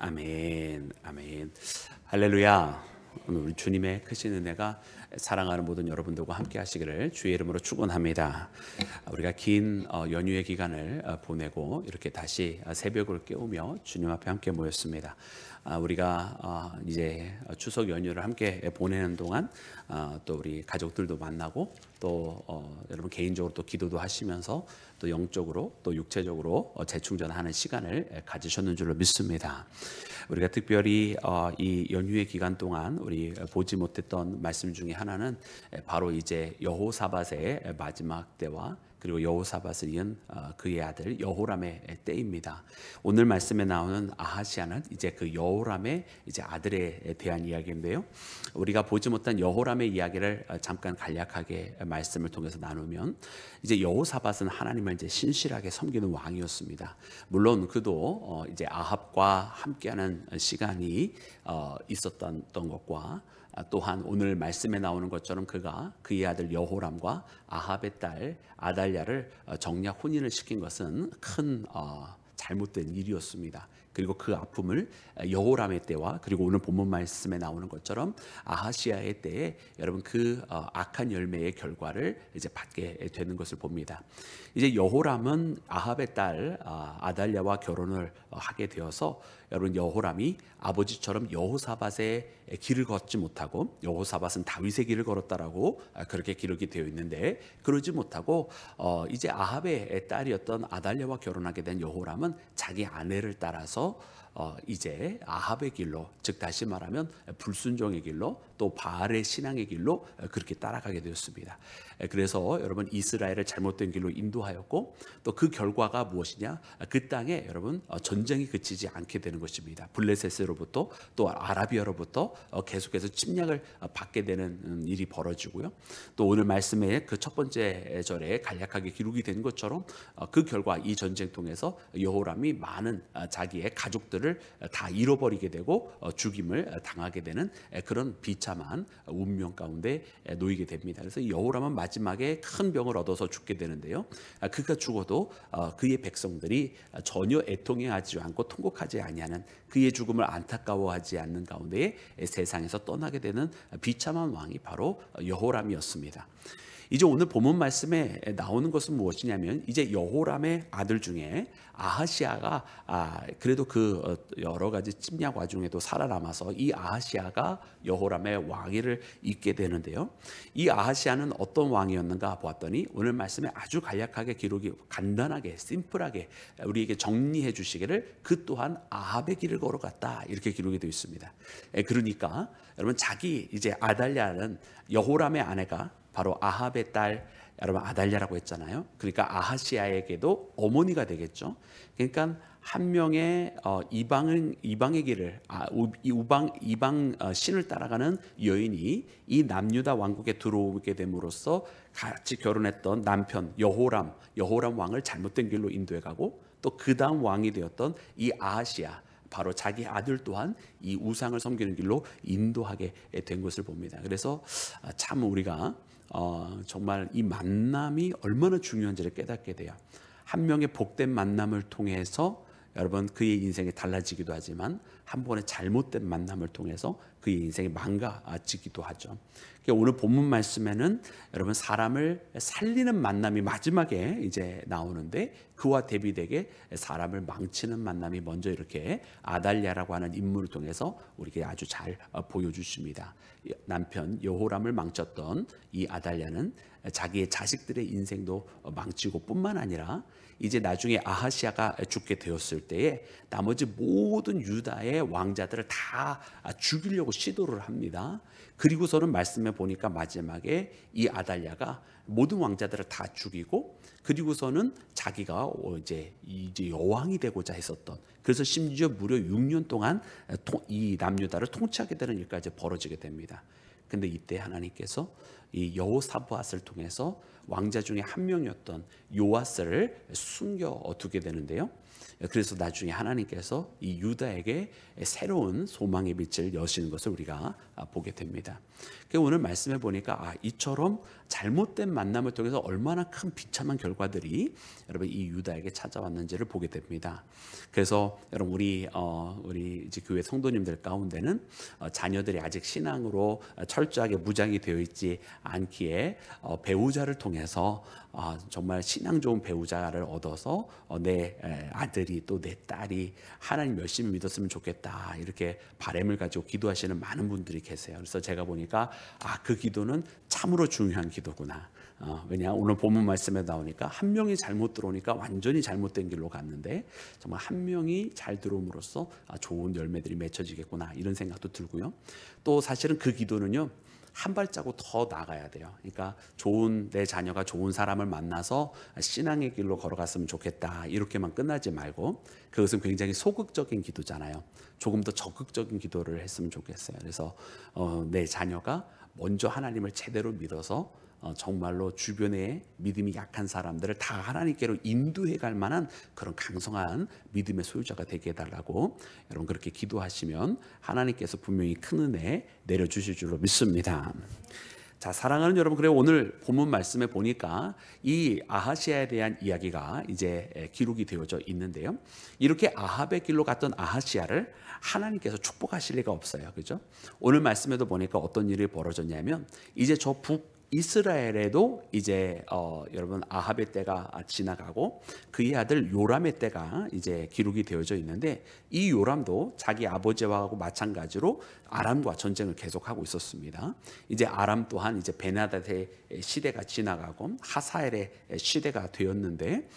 아멘, 아멘. 할렐루야. 오늘 우리 주님의 크신 은혜가 사랑하는 모든 여러분들과 함께 하시기를 주의 이름으로 축원합니다. 우리가 긴 연휴의 기간을 보내고 이렇게 다시 새벽을 깨우며 주님 앞에 함께 모였습니다. 우리가 이제 추석 연휴를 함께 보내는 동안 또 우리 가족들도 만나고 또 여러분 개인적으로 또 기도도 하시면서 또 영적으로 또 육체적으로 재충전하는 시간을 가지셨는 줄로 믿습니다. 우리가 특별히 이 연휴의 기간 동안 우리 보지 못했던 말씀 중에 하나는 바로 이제 여호사밧의 마지막 때와 그리고 여호사밧을 이은 그의 아들 여호람의 때입니다. 오늘 말씀에 나오는 아하시아는 이제 그 여호람의 이제 아들에 대한 이야기인데요. 우리가 보지 못한 여호람의 이야기를 잠깐 간략하게 말씀을 통해서 나누면 이제 여호사밧은 하나님을 이제 신실하게 섬기는 왕이었습니다. 물론 그도 이제 아합과 함께하는 시간이 있었던 것과 또한 오늘 말씀에 나오는 것처럼 그가 그의 아들 여호람과 아합의 딸 아달랴를 정략 혼인을 시킨 것은 큰 잘못된 일이었습니다. 그리고 그 아픔을 여호람의 때와 그리고 오늘 본문 말씀에 나오는 것처럼 아하시아의 때에 여러분 그 악한 열매의 결과를 이제 받게 되는 것을 봅니다. 이제 여호람은 아합의 딸 아달랴와 결혼을 하게 되어서 여러분 여호람이 아버지처럼 여호사밧의 길을 걷지 못하고 여호사밧은 다윗의 길을 걸었다라고 그렇게 기록이 되어 있는데 그러지 못하고 이제 아합의 딸이었던 아달랴와 결혼하게 된 여호람은 자기 아내를 따라서 이제 아합의 길로 즉 다시 말하면 불순종의 길로 또 바알의 신앙의 길로 그렇게 따라가게 되었습니다. 그래서 여러분 이스라엘을 잘못된 길로 인도하였고 또 그 결과가 무엇이냐? 그 땅에 여러분 전쟁이 그치지 않게 되는 것입니다. 블레셋으로부터 또 아라비아로부터 계속해서 침략을 받게 되는 일이 벌어지고요. 또 오늘 말씀에 그 첫 번째 절에 간략하게 기록이 된 것처럼 그 결과 이 전쟁 통해서 여호람이 많은 자기의 가족들을 다 잃어버리게 되고 죽임을 당하게 되는 그런 비참한 운명 가운데 놓이게 됩니다. 그래서 여호람은 마지막에 큰 병을 얻어서 죽게 되는데요. 그가 죽어도 그의 백성들이 전혀 애통해하지 않고 통곡하지 아니하는 그의 죽음을 안타까워하지 않는 가운데 세상에서 떠나게 되는 비참한 왕이 바로 여호람이었습니다. 이제 오늘 본문 말씀에 나오는 것은 무엇이냐면 이제 여호람의 아들 중에 아하시아가 그래도 그 여러 가지 침략 와중에도 살아남아서 이 아하시아가 여호람의 왕위를 잇게 되는데요. 이 아하시아는 어떤 왕이었는가 보았더니 오늘 말씀에 아주 간략하게 기록이 간단하게 심플하게 우리에게 정리해 주시기를 그 또한 아합의 길을 걸어갔다 이렇게 기록이 되어 있습니다. 그러니까 여러분 자기 이제 아달랴는 여호람의 아내가 바로 아합의 딸 여러분 아달랴라고 했잖아요. 그러니까 아하시아에게도 어머니가 되겠죠. 그러니까 한 명의 이방의 길을 이방 신을 따라가는 여인이 이 남유다 왕국에 들어오게 됨으로써 같이 결혼했던 남편 여호람 왕을 잘못된 길로 인도해가고 또 그 다음 왕이 되었던 이 아하시아 바로 자기 아들 또한 이 우상을 섬기는 길로 인도하게 된 것을 봅니다. 그래서 참 우리가 정말 이 만남이 얼마나 중요한지를 깨닫게 돼요. 한 명의 복된 만남을 통해서 여러분 그의 인생이 달라지기도 하지만 한 번의 잘못된 만남을 통해서 그의 인생이 망가지기도 하죠. 오늘 본문 말씀에는 여러분 사람을 살리는 만남이 마지막에 이제 나오는데 그와 대비되게 사람을 망치는 만남이 먼저 이렇게 아달랴라고 하는 인물을 통해서 우리에게 아주 잘 보여주십니다. 남편 여호람을 망쳤던 이 아달랴는 자기의 자식들의 인생도 망치고 뿐만 아니라 이제 나중에 아하시아가 죽게 되었을 때에 나머지 모든 유다의 왕자들을 다 죽이려고 시도를 합니다. 그리고서는 말씀에 보니까 마지막에 이 아달랴가 모든 왕자들을 다 죽이고 그리고서는 자기가 이제 여왕이 되고자 했었던 그래서 심지어 무려 6년 동안 이 남유다를 통치하게 되는 일까지 벌어지게 됩니다. 근데 이때 하나님께서 이 여호사밧을 통해서 왕자 중에 한 명이었던 요아스를 숨겨두게 되는데요. 그래서 나중에 하나님께서 이 유다에게 새로운 소망의 빛을 여시는 것을 우리가 보게 됩니다. 오늘 말씀해 보니까 이처럼 잘못된 만남을 통해서 얼마나 큰 비참한 결과들이 여러분 이 유다에게 찾아왔는지를 보게 됩니다. 그래서 여러분 우리 이제 교회 성도님들 가운데는 자녀들이 아직 신앙으로 철저하게 무장이 되어 있지 않기에 배우자를 통해서 정말 신앙 좋은 배우자를 얻어서 내 아들이 또 내 딸이 하나님 열심히 믿었으면 좋겠다 이렇게 바람을 가지고 기도하시는 많은 분들이 계세요. 그래서 제가 보니까 그 기도는 참으로 중요한 기도구나. 왜냐 오늘 본문 말씀에 나오니까 한 명이 잘못 들어오니까 완전히 잘못된 길로 갔는데 정말 한 명이 잘 들어옴으로써 좋은 열매들이 맺혀지겠구나 이런 생각도 들고요. 또 사실은 그 기도는요 한 발자국 더 나가야 돼요. 그러니까 내 자녀가 좋은 사람을 만나서 신앙의 길로 걸어갔으면 좋겠다 이렇게만 끝나지 말고 그것은 굉장히 소극적인 기도잖아요. 조금 더 적극적인 기도를 했으면 좋겠어요. 그래서 내 자녀가 먼저 하나님을 제대로 믿어서 정말로 주변에 믿음이 약한 사람들을 다 하나님께로 인도해 갈 만한 그런 강성한 믿음의 소유자가 되게 해달라고 여러분 그렇게 기도하시면 하나님께서 분명히 큰 은혜 내려주실 줄로 믿습니다. 자, 사랑하는 여러분, 그래 오늘 본문 말씀에 보니까 이 아하시아에 대한 이야기가 이제 기록이 되어져 있는데요. 이렇게 아합의 길로 갔던 아하시아를 하나님께서 축복하실 리가 없어요. 그죠? 오늘 말씀에도 보니까 어떤 일이 벌어졌냐면 이제 저 이스라엘에도 이제 여러분 아합의 때가 지나가고 그의 아들 요람의 때가 이제 기록이 되어져 있는데 이 요람도 자기 아버지와 마찬가지로 아람과 전쟁을 계속하고 있었습니다. 이제 아람 또한 이제 베나닷의 시대가 지나가고 하사엘의 시대가 되었는데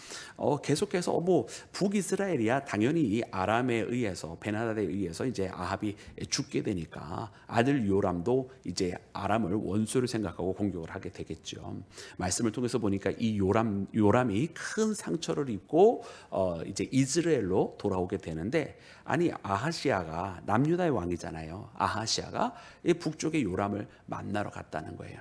계속해서 뭐 북이스라엘이야 당연히 이 아람에 의해서 베나닷에 의해서 이제 아합이 죽게 되니까 아들 요람도 이제 아람을 원수로 생각하고 공격을 하게 되겠죠. 말씀을 통해서 보니까 이 요람이 큰 상처를 입고 이제 이스라엘로 돌아오게 되는데 아니 아하시아가 남유다의 왕이잖아요. 아하시아가 이 북쪽의 요람을 만나러 갔다는 거예요.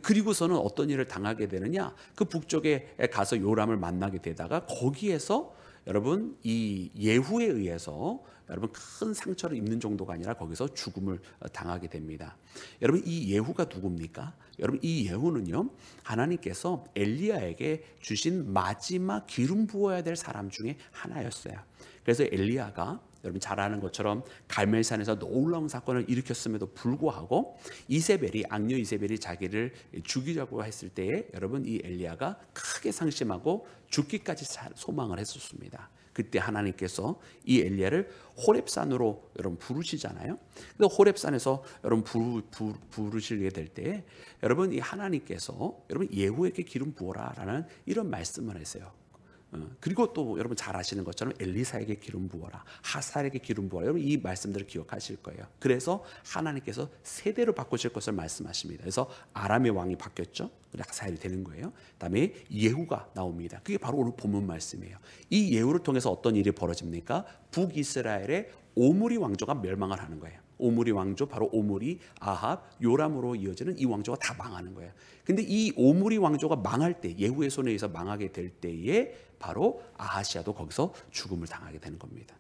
그리고서는 어떤 일을 당하게 되느냐? 그 북쪽에 가서 요람을 만나게 되다가 거기에서 여러분 이 예후에 의해서 여러분 큰 상처를 입는 정도가 아니라 거기서 죽음을 당하게 됩니다. 여러분 이 예후가 누굽니까? 여러분 이 예후는요 하나님께서 엘리야에게 주신 마지막 기름 부어야 될 사람 중에 하나였어요. 그래서 엘리야가 여러분 잘 아는 것처럼 갈멜산에서 놀라운 사건을 일으켰음에도 불구하고 악녀 이세벨이 자기를 죽이려고 했을 때에 여러분 이 엘리야가 크게 상심하고 죽기까지 소망을 했었습니다. 그때 하나님께서 이 엘리야를 호렙산으로 여러분 부르시잖아요. 그래서 호렙산에서 여러분 부르시게 될 때에 여러분 이 하나님께서 여러분 예후에게 기름 부어라라는 이런 말씀을 했어요. 그리고 또 여러분 잘 아시는 것처럼 엘리사에게 기름 부어라, 하사엘에게 기름 부어라. 여러분 이 말씀들을 기억하실 거예요. 그래서 하나님께서 세대로 바꾸실 것을 말씀하십니다. 그래서 아람의 왕이 바뀌었죠. 하사엘이 되는 거예요. 그다음에 예후가 나옵니다. 그게 바로 오늘 본문 말씀이에요. 이 예후를 통해서 어떤 일이 벌어집니까? 북이스라엘의 오므리 왕조가 멸망을 하는 거예요. 오므리 왕조, 바로 오므리, 아합, 요람으로 이어지는 이 왕조가 다 망하는 거예요. 근데 이 오므리 왕조가 망할 때, 예후의 손에 의해서 망하게 될 때에 바로 아하시아도 거기서 죽음을 당하게 되는 겁니다.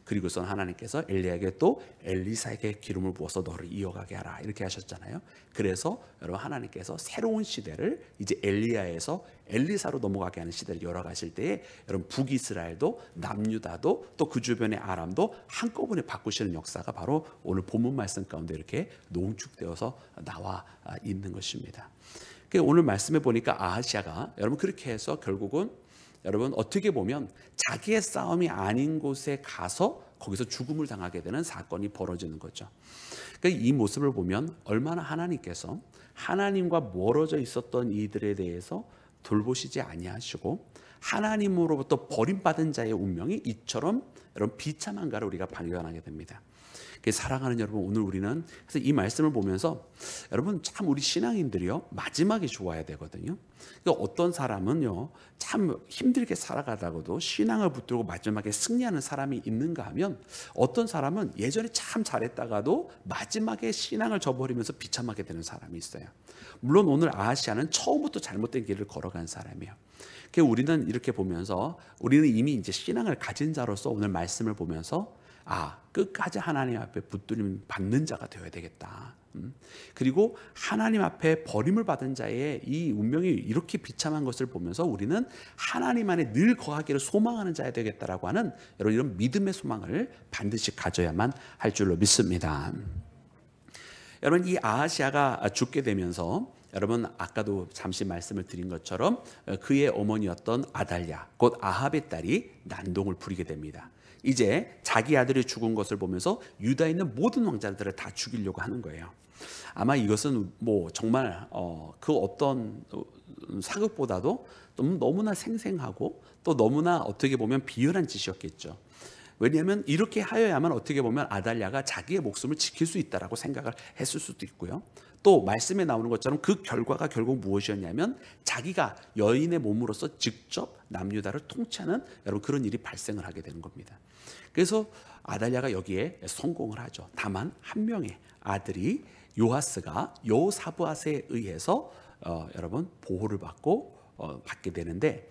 그리고선 하나님께서 엘리야에게 또 엘리사에게 기름을 부어서 너를 이어가게 하라 이렇게 하셨잖아요. 그래서 여러분 하나님께서 새로운 시대를 이제 엘리야에서 엘리사로 넘어가게 하는 시대를 열어가실 때에 여러분 북이스라엘도 남유다도 또 그 주변의 아람도 한꺼번에 바꾸시는 역사가 바로 오늘 본문 말씀 가운데 이렇게 농축되어서 나와 있는 것입니다. 오늘 말씀해 보니까 아하시아가 여러분 그렇게 해서 결국은 여러분 어떻게 보면 자기의 싸움이 아닌 곳에 가서 거기서 죽음을 당하게 되는 사건이 벌어지는 거죠. 그러니까 이 모습을 보면 얼마나 하나님께서 하나님과 멀어져 있었던 이들에 대해서 돌보시지 아니하시고 하나님으로부터 버림받은 자의 운명이 이처럼 여러분 비참한가를 우리가 발견하게 됩니다. 사랑하는 여러분, 오늘 우리는 그래서 이 말씀을 보면서 여러분 참 우리 신앙인들이요 마지막이 좋아야 되거든요. 그러니까 어떤 사람은요 참 힘들게 살아가다가도 신앙을 붙들고 마지막에 승리하는 사람이 있는가 하면 어떤 사람은 예전에 참 잘했다가도 마지막에 신앙을 저버리면서 비참하게 되는 사람이 있어요. 물론 오늘 아하시아는 처음부터 잘못된 길을 걸어간 사람이에요. 우리는 이렇게 보면서 우리는 이미 이제 신앙을 가진 자로서 오늘 말씀을 보면서 끝까지 하나님 앞에 붙들림 받는 자가 되어야 되겠다. 그리고 하나님 앞에 버림을 받은 자의 이 운명이 이렇게 비참한 것을 보면서 우리는 하나님 안에 늘 거하기를 소망하는 자야 되겠다라고 하는 여러분 이런 믿음의 소망을 반드시 가져야만 할 줄로 믿습니다. 여러분 이 아하시아가 죽게 되면서 여러분 아까도 잠시 말씀을 드린 것처럼 그의 어머니였던 아달랴 곧 아합의 딸이 난동을 부리게 됩니다. 이제 자기 아들이 죽은 것을 보면서 유다에 있는 모든 왕자들을 다 죽이려고 하는 거예요. 아마 이것은 정말 그 어떤 사극보다도 너무나 생생하고 또 너무나 어떻게 보면 비열한 짓이었겠죠. 왜냐하면 이렇게 하여야만 어떻게 보면 아달랴가 자기의 목숨을 지킬 수 있다라고 생각을 했을 수도 있고요. 또 말씀에 나오는 것처럼 그 결과가 결국 무엇이었냐면 자기가 여인의 몸으로서 직접 남유다를 통치하는 여러분 그런 일이 발생을 하게 되는 겁니다. 그래서 아달랴가 여기에 성공을 하죠. 다만 한 명의 아들이 요아스가 여호사밧에 의해서 여러분 보호를 받게 되는데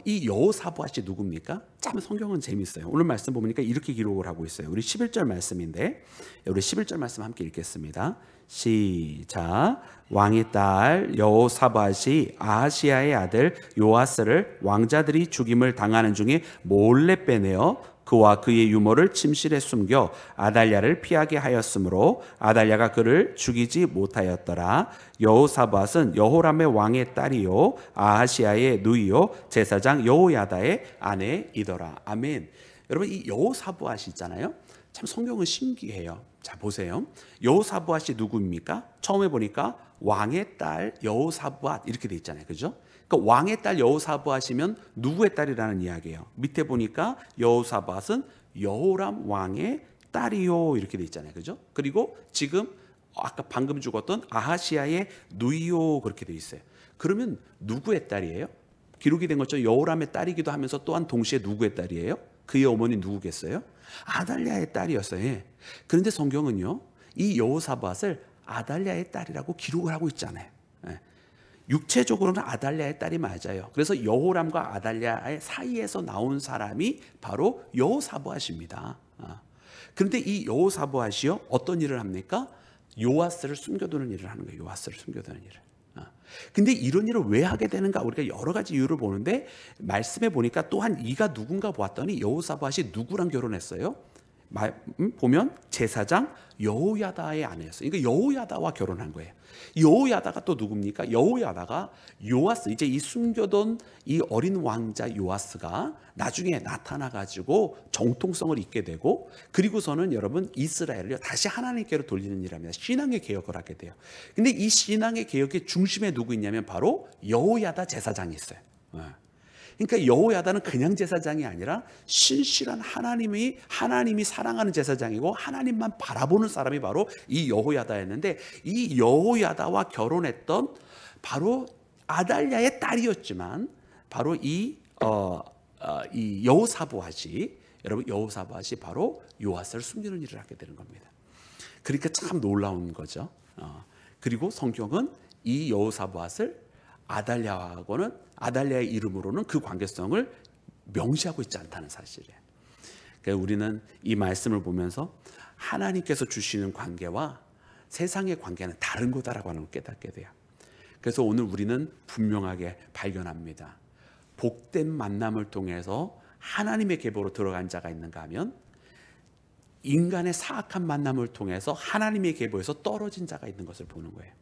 이 여호사밧이 누굽니까? 참 성경은 재밌어요. 오늘 말씀 보니까 이렇게 기록을 하고 있어요. 우리 11절 말씀인데 우리 11절 말씀 함께 읽겠습니다. 시작. 왕의 딸 여호사밧이 아하시아의 아들 요아스를 왕자들이 죽임을 당하는 중에 몰래 빼내어 그와 그의 유모를 침실에 숨겨 아달랴를 피하게 하였으므로 아달랴가 그를 죽이지 못하였더라. 여호사밧은 여호람의 왕의 딸이요 아하시아의 누이요 제사장 여호야다의 아내이더라. 아멘. 여러분 이 여호사밧이 있잖아요. 참 성경은 신기해요. 자 보세요. 여호사밧이 누구입니까? 처음에 보니까 왕의 딸 여호사밧 이렇게 돼 있잖아요. 그죠? 그러니까 왕의 딸 여호사밧이면 누구의 딸이라는 이야기예요. 밑에 보니까 여호사밧은 여호람 왕의 딸이요 이렇게 돼 있잖아요. 그죠? 그리고 지금 아까 방금 죽었던 아하시아의 누이요 그렇게 돼 있어요. 그러면 누구의 딸이에요? 기록이 된 것처럼 여호람의 딸이기도 하면서 또한 동시에 누구의 딸이에요? 그의 어머니 누구겠어요? 아달랴의 딸이었어요. 그런데 성경은요 이 여호사밧을 아달랴의 딸이라고 기록을 하고 있잖아요. 육체적으로는 아달랴의 딸이 맞아요. 그래서 여호람과 아달랴의 사이에서 나온 사람이 바로 여호사밧입니다. 그런데 이 여호사밧이요 어떤 일을 합니까? 요아스를 숨겨두는 일을 하는 거예요. 요아스를 숨겨두는 일을. 근데 이런 일을 왜 하게 되는가? 우리가 여러 가지 이유를 보는데 말씀에 보니까 또한 이가 누군가 보았더니 여호사밧이 누구랑 결혼했어요? 보면 제사장 여호야다의 아내였어요. 그러니까 여호야다와 결혼한 거예요. 여호야다가 또 누굽니까? 여호야다가 요아스 이제 이 숨겨둔 이 어린 왕자 요아스가 나중에 나타나 가지고 정통성을 잇게 되고 그리고서는 여러분 이스라엘을 다시 하나님께로 돌리는 일합니다. 신앙의 개혁을 하게 돼요. 근데 이 신앙의 개혁의 중심에 누구 있냐면 바로 여호야다 제사장이 있어요. 그러니까 여호야다는 그냥 제사장이 아니라 신실한 하나님이 사랑하는 제사장이고 하나님만 바라보는 사람이 바로 이 여호야다였는데 이 여호야다와 결혼했던 바로 아달랴의 딸이었지만 바로 이 여호사밧이 여러분 여호사밧이 바로 요아스를 숨기는 일을 하게 되는 겁니다. 그러니까 참 놀라운 거죠. 그리고 성경은 이 여호사밧을 아달랴의 이름으로는 그 관계성을 명시하고 있지 않다는 사실이에요. 그러니까 우리는 이 말씀을 보면서 하나님께서 주시는 관계와 세상의 관계는 다른 거다라고 하는 걸 깨닫게 돼요. 그래서 오늘 우리는 분명하게 발견합니다. 복된 만남을 통해서 하나님의 계보로 들어간 자가 있는가 하면 인간의 사악한 만남을 통해서 하나님의 계보에서 떨어진 자가 있는 것을 보는 거예요.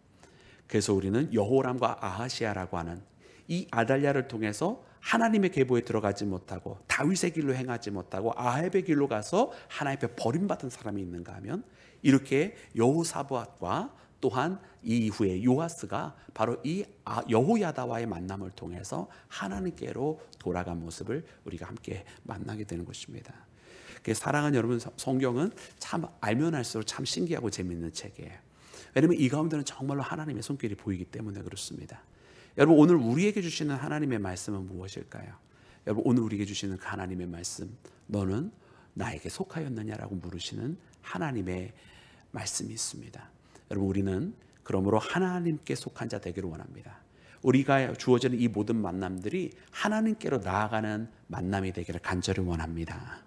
그래서 우리는 여호람과 아하시아라고 하는 이 아달랴를 통해서 하나님의 계보에 들어가지 못하고 다윗의 길로 행하지 못하고 아합의 길로 가서 하나님 앞에 버림받은 사람이 있는가 하면 이렇게 여호사밧과 또한 이후에 요아스가 바로 이 여호야다와의 만남을 통해서 하나님께로 돌아간 모습을 우리가 함께 만나게 되는 것입니다. 사랑하는 여러분, 성경은 참 알면 알수록 참 신기하고 재미있는 책이에요. 왜냐하면 이 가운데는 정말로 하나님의 손길이 보이기 때문에 그렇습니다. 여러분 오늘 우리에게 주시는 하나님의 말씀은 무엇일까요? 여러분 오늘 우리에게 주시는 그 하나님의 말씀, 너는 나에게 속하였느냐라고 물으시는 하나님의 말씀이 있습니다. 여러분 우리는 그러므로 하나님께 속한 자 되기를 원합니다. 우리가 주어지는 이 모든 만남들이 하나님께로 나아가는 만남이 되기를 간절히 원합니다.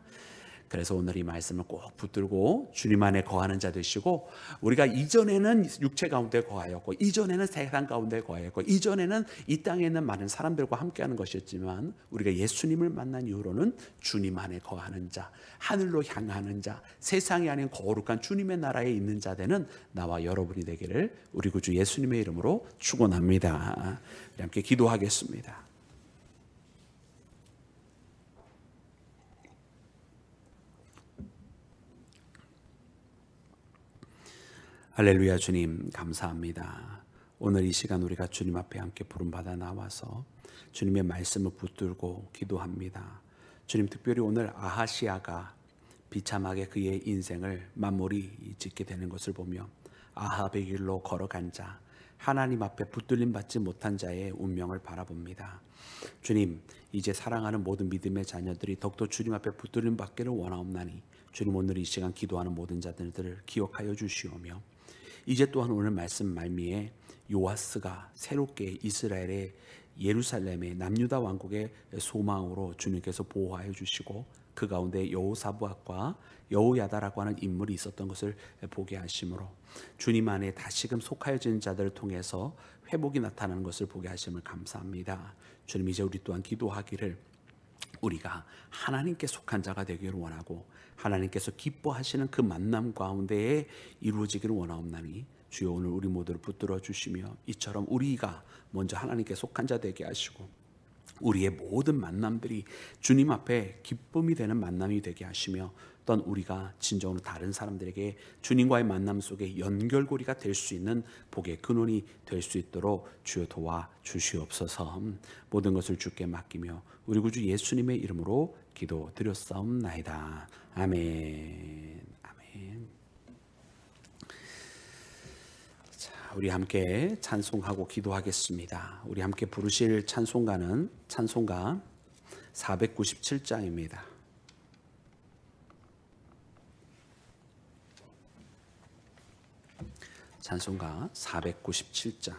그래서 오늘 이 말씀을 꼭 붙들고 주님 안에 거하는 자 되시고, 우리가 이전에는 육체 가운데 거하였고, 이전에는 세상 가운데 거하였고, 이전에는 이 땅에 있는 많은 사람들과 함께하는 것이었지만, 우리가 예수님을 만난 이후로는 주님 안에 거하는 자, 하늘로 향하는 자, 세상이 아닌 거룩한 주님의 나라에 있는 자 되는 나와 여러분이 되기를 우리 구주 예수님의 이름으로 축원합니다. 우리 함께 기도하겠습니다. 할렐루야. 주님 감사합니다. 오늘 이 시간 우리가 주님 앞에 함께 부름받아 나와서 주님의 말씀을 붙들고 기도합니다. 주님, 특별히 오늘 아하시아가 비참하게 그의 인생을 마무리 짓게 되는 것을 보며 아합의 길로 걸어간 자, 하나님 앞에 붙들림 받지 못한 자의 운명을 바라봅니다. 주님, 이제 사랑하는 모든 믿음의 자녀들이 더욱더 주님 앞에 붙들림 받기를 원하옵나니 주님, 오늘 이 시간 기도하는 모든 자들을 기억하여 주시오며, 이제 또한 오늘 말씀 말미에 요아스가 새롭게 이스라엘의 예루살렘의 남유다 왕국의 소망으로 주님께서 보호하여 주시고, 그 가운데 여호사밧과 여호야다라고 하는 인물이 있었던 것을 보게 하심으로 주님 안에 다시금 속하여진 자들을 통해서 회복이 나타나는 것을 보게 하심을 감사합니다. 주님, 이제 우리 또한 기도하기를 우리가 하나님께 속한 자가 되기를 원하고, 하나님께서 기뻐하시는 그 만남 가운데에 이루어지기를 원하옵나니 주여, 오늘 우리 모두를 붙들어 주시며 이처럼 우리가 먼저 하나님께 속한 자 되게 하시고, 우리의 모든 만남들이 주님 앞에 기쁨이 되는 만남이 되게 하시며, 또한 우리가 진정으로 다른 사람들에게 주님과의 만남 속에 연결고리가 될 수 있는 복의 근원이 될 수 있도록 주여 도와 주시옵소서. 모든 것을 주께 맡기며 우리 구주 예수님의 이름으로 기도드렸사옵나이다. 아멘. 아멘. 자, 우리 함께 찬송하고 기도하겠습니다. 우리 함께 부르실 찬송가는 찬송가 497장입니다. 찬송가 497장.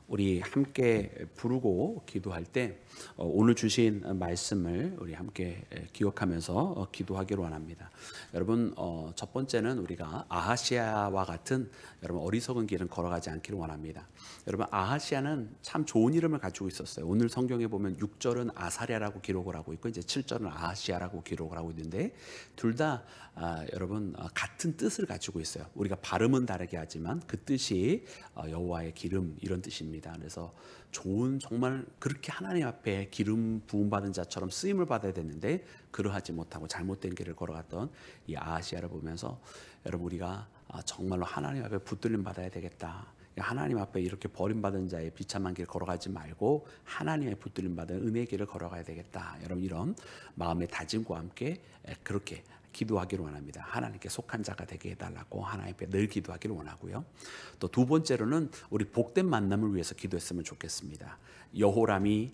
우리 함께 부르고 기도할 때 오늘 주신 말씀을 우리 함께 기억하면서 기도하기를 원합니다. 여러분, 첫 번째는 우리가 아하시아와 같은 여러분 어리석은 길은 걸어가지 않기를 원합니다. 여러분, 아하시아는 참 좋은 이름을 가지고 있었어요. 오늘 성경에 보면 6절은 아사랴라고 기록을 하고 있고 이제 7절은 아하시아라고 기록을 하고 있는데, 둘 다 여러분 같은 뜻을 가지고 있어요. 우리가 발음은 다르게 하지만 그 뜻이 여호와의 기름, 이런 뜻입니다. 그래서 좋은, 정말 그렇게 하나님 앞에 기름 부음 받은 자처럼 쓰임을 받아야 되는데 그러하지 못하고 잘못된 길을 걸어갔던 이 아하시아를 보면서 여러분, 우리가 정말로 하나님 앞에 붙들림 받아야 되겠다. 하나님 앞에 이렇게 버림받은 자의 비참한 길 걸어가지 말고 하나님의 붙들림 받은 은혜의 길을 걸어가야 되겠다. 여러분, 이런 마음의 다짐과 함께 그렇게 기도하기를 원합니다. 하나님께 속한 자가 되게 해달라고 하나님 앞에 늘 기도하기를 원하고요. 또 두 번째로는 우리 복된 만남을 위해서 기도했으면 좋겠습니다. 여호람이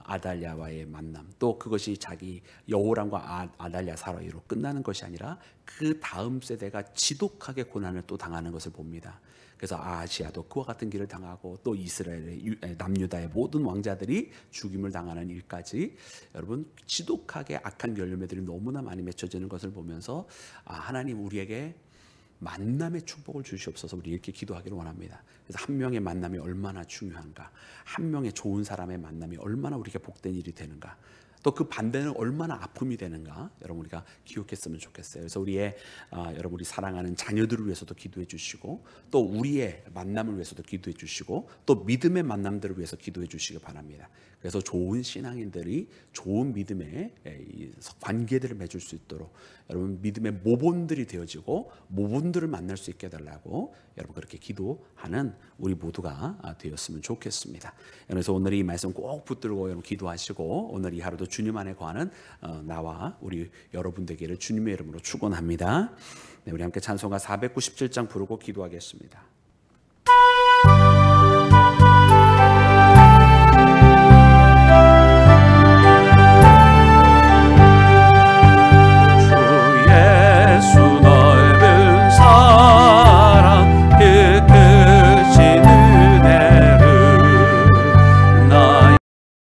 아달랴와의 만남, 또 그것이 자기 여호람과 아달랴 사이로 끝나는 것이 아니라 그 다음 세대가 지독하게 고난을 또 당하는 것을 봅니다. 그래서 아하시아도 그와 같은 길을 당하고, 또 이스라엘의 남유다의 모든 왕자들이 죽임을 당하는 일까지 여러분 지독하게 악한 열매들이 너무나 많이 맺혀지는 것을 보면서 하나님, 우리에게 만남의 축복을 주시옵소서. 우리 이렇게 기도하기를 원합니다. 그래서 한 명의 만남이 얼마나 중요한가, 한 명의 좋은 사람의 만남이 얼마나 우리에게 복된 일이 되는가, 또 그 반대는 얼마나 아픔이 되는가, 여러분 우리가 기억했으면 좋겠어요. 그래서 여러분 우리 사랑하는 자녀들을 위해서도 기도해 주시고, 또 우리의 만남을 위해서도 기도해 주시고, 또 믿음의 만남들을 위해서 기도해 주시기 바랍니다. 그래서 좋은 신앙인들이 좋은 믿음의 관계들을 맺을 수 있도록 여러분 믿음의 모본들이 되어지고 모본들을 만날 수 있게 해달라고 여러분 그렇게 기도하는 우리 모두가 되었으면 좋겠습니다. 그래서 오늘 이 말씀 꼭 붙들고 여러분 기도하시고, 오늘 이 하루도 주님 안에 거하는 나와 우리 여러분 되기를 주님의 이름으로 축원합니다. 네, 우리 함께 찬송가 497장 부르고 기도하겠습니다.